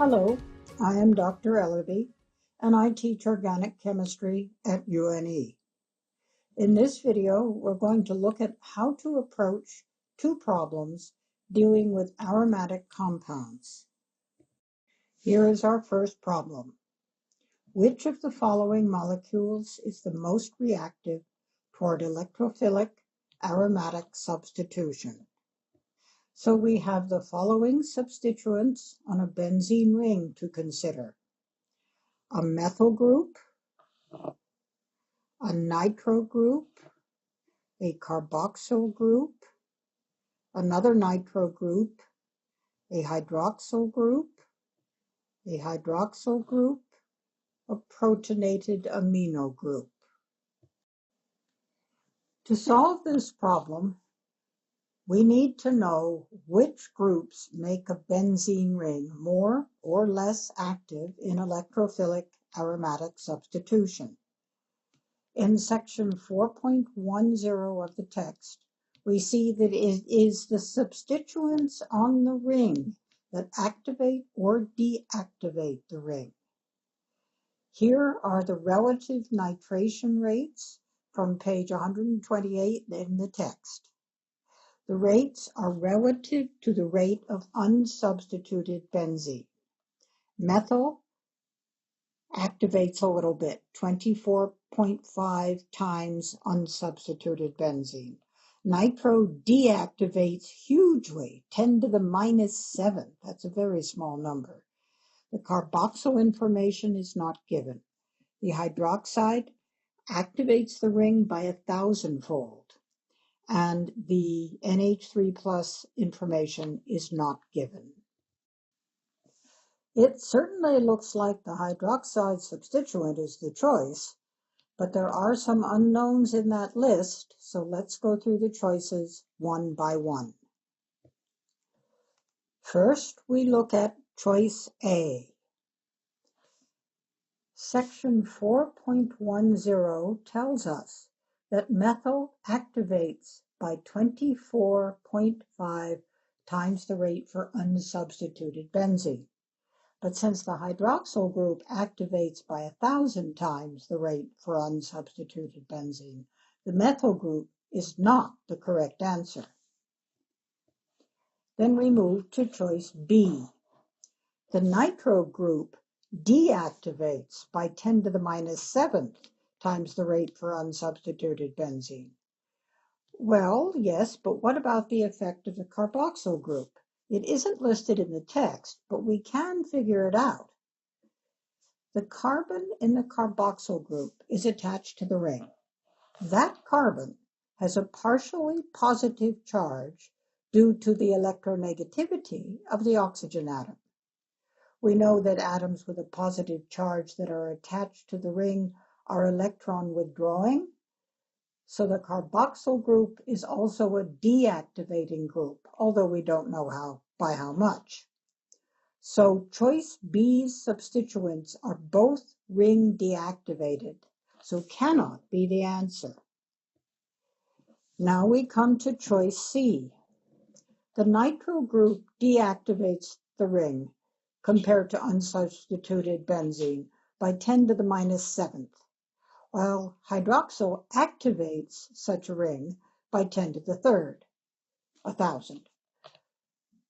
Hello, I am Dr. Ellerby, and I teach organic chemistry at UNE. In this video, we're going to look at how to approach two problems dealing with aromatic compounds. Here is our first problem. Which of the following molecules is the most reactive toward electrophilic aromatic substitution? So we have the following substituents on a benzene ring to consider: a methyl group, a nitro group, a carboxyl group, another nitro group, a hydroxyl group, a protonated amino group. To solve this problem, we need to know which groups make a benzene ring more or less active in electrophilic aromatic substitution. In section 4.10 of the text, we see that it is the substituents on the ring that activate or deactivate the ring. Here are the relative nitration rates from page 128 in the text. The rates are relative to the rate of unsubstituted benzene. Methyl activates a little bit, 24.5 times unsubstituted benzene. Nitro deactivates hugely, 10 to the minus 7. That's a very small number. The carboxyl information is not given. The hydroxide activates the ring by 1,000-fold, and the NH3 plus information is not given. It certainly looks like the hydroxide substituent is the choice, but there are some unknowns in that list, so let's go through the choices one by one. First, we look at choice A. Section 4.10 tells us that methyl activates by 24.5 times the rate for unsubstituted benzene. But since the hydroxyl group activates by 1,000 times the rate for unsubstituted benzene, the methyl group is not the correct answer. Then we move to choice B. The nitro group deactivates by 10 to the minus 7th times the rate for unsubstituted benzene. Well, yes, but what about the effect of the carboxyl group? It isn't listed in the text, but we can figure it out. The carbon in the carboxyl group is attached to the ring. That carbon has a partially positive charge due to the electronegativity of the oxygen atom. We know that atoms with a positive charge that are attached to the ring are electron withdrawing, so the carboxyl group is also a deactivating group, although we don't know by how much. So choice B's substituents are both ring deactivated, so cannot be the answer. Now we come to choice C. The nitro group deactivates the ring compared to unsubstituted benzene by 10 to the minus 7th, while hydroxyl activates such a ring by 10 to the 3rd, 1,000.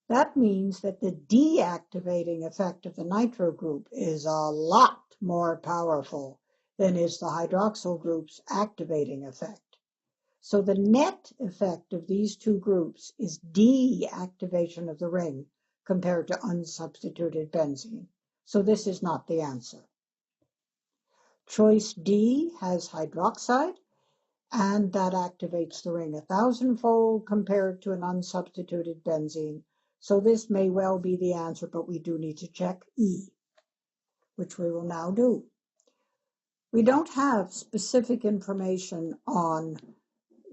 That means that the deactivating effect of the nitro group is a lot more powerful than is the hydroxyl group's activating effect. So the net effect of these two groups is deactivation of the ring compared to unsubstituted benzene. So this is not the answer. Choice D has hydroxide, and that activates the ring 1,000-fold compared to an unsubstituted benzene. So this may well be the answer, but we do need to check E, which we will now do. We don't have specific information on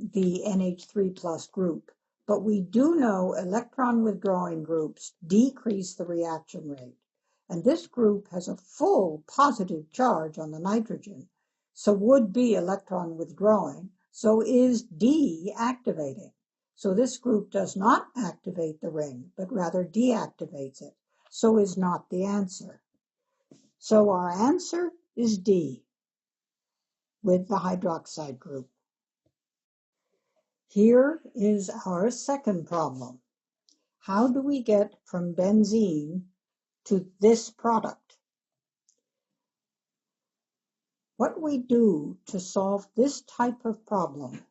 the NH3 plus group, but we do know electron withdrawing groups decrease the reaction rate. And this group has a full positive charge on the nitrogen, so would be electron withdrawing, so is deactivating. So this group does not activate the ring, but rather deactivates it. so is not the answer. So our answer is D, with the hydroxide group. Here is our second problem. How do we get from benzene to this product? What we do to solve this type of problem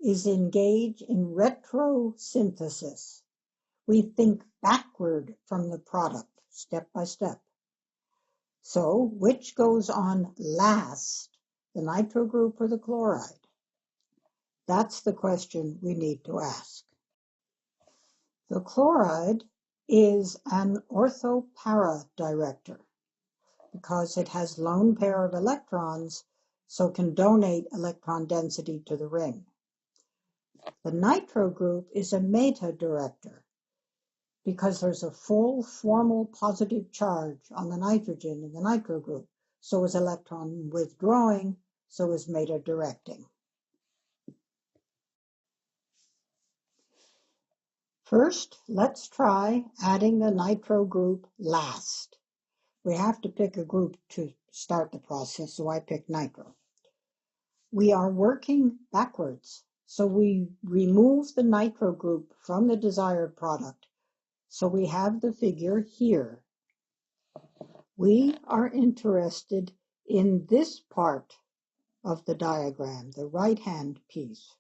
is engage in retrosynthesis. We think backward from the product, step by step. So, which goes on last, the nitro group or the chloride? That's the question we need to ask. The chloride is an orthopara director because it has lone pair of electrons, so can donate electron density to the ring. The nitro group is a meta director because there's a full formal positive charge on the nitrogen in the nitro group. So is electron withdrawing, so is meta directing. First, let's try adding the nitro group last. We have to pick a group to start the process, so I picked nitro. We are working backwards, so we remove the nitro group from the desired product. So we have the figure here. We are interested in this part of the diagram, the right-hand piece,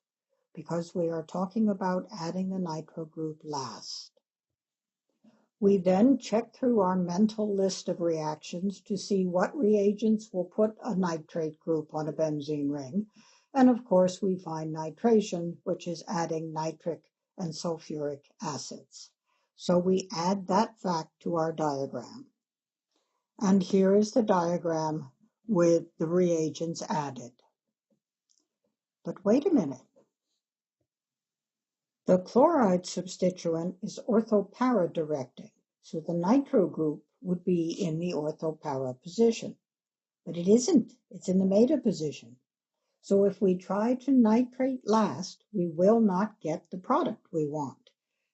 because we are talking about adding the nitro group last. We then check through our mental list of reactions to see what reagents will put a nitrate group on a benzene ring. And of course, we find nitration, which is adding nitric and sulfuric acids. So we add that fact to our diagram. And here is the diagram with the reagents added. But wait a minute. The chloride substituent is orthopara directing, so the nitro group would be in the orthopara position. But it isn't, it's in the meta position. So if we try to nitrate last, we will not get the product we want.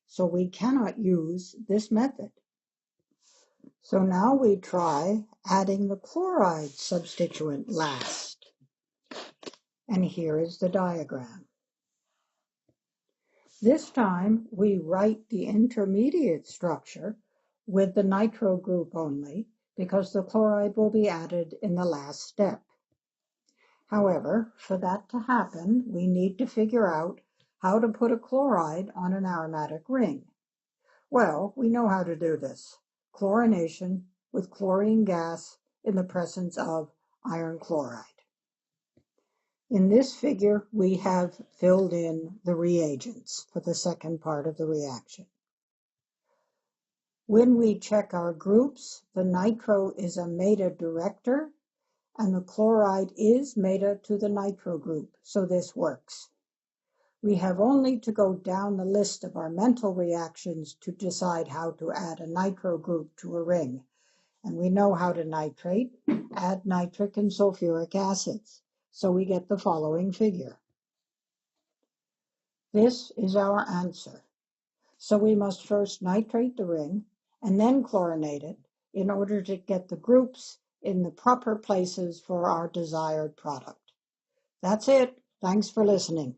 So we cannot use this method. So now we try adding the chloride substituent last. And here is the diagram. This time we write the intermediate structure with the nitro group only because the chloride will be added in the last step. However, for that to happen, we need to figure out how to put a chloride on an aromatic ring. Well, we know how to do this. Chlorination with chlorine gas in the presence of iron chloride. In this figure, we have filled in the reagents for the second part of the reaction. When we check our groups, the nitro is a meta director, and the chloride is meta to the nitro group, so this works. We have only to go down the list of our mental reactions to decide how to add a nitro group to a ring. And we know how to nitrate, add nitric and sulfuric acids. So we get the following figure. This is our answer. So we must first nitrate the ring and then chlorinate it in order to get the groups in the proper places for our desired product. That's it. Thanks for listening.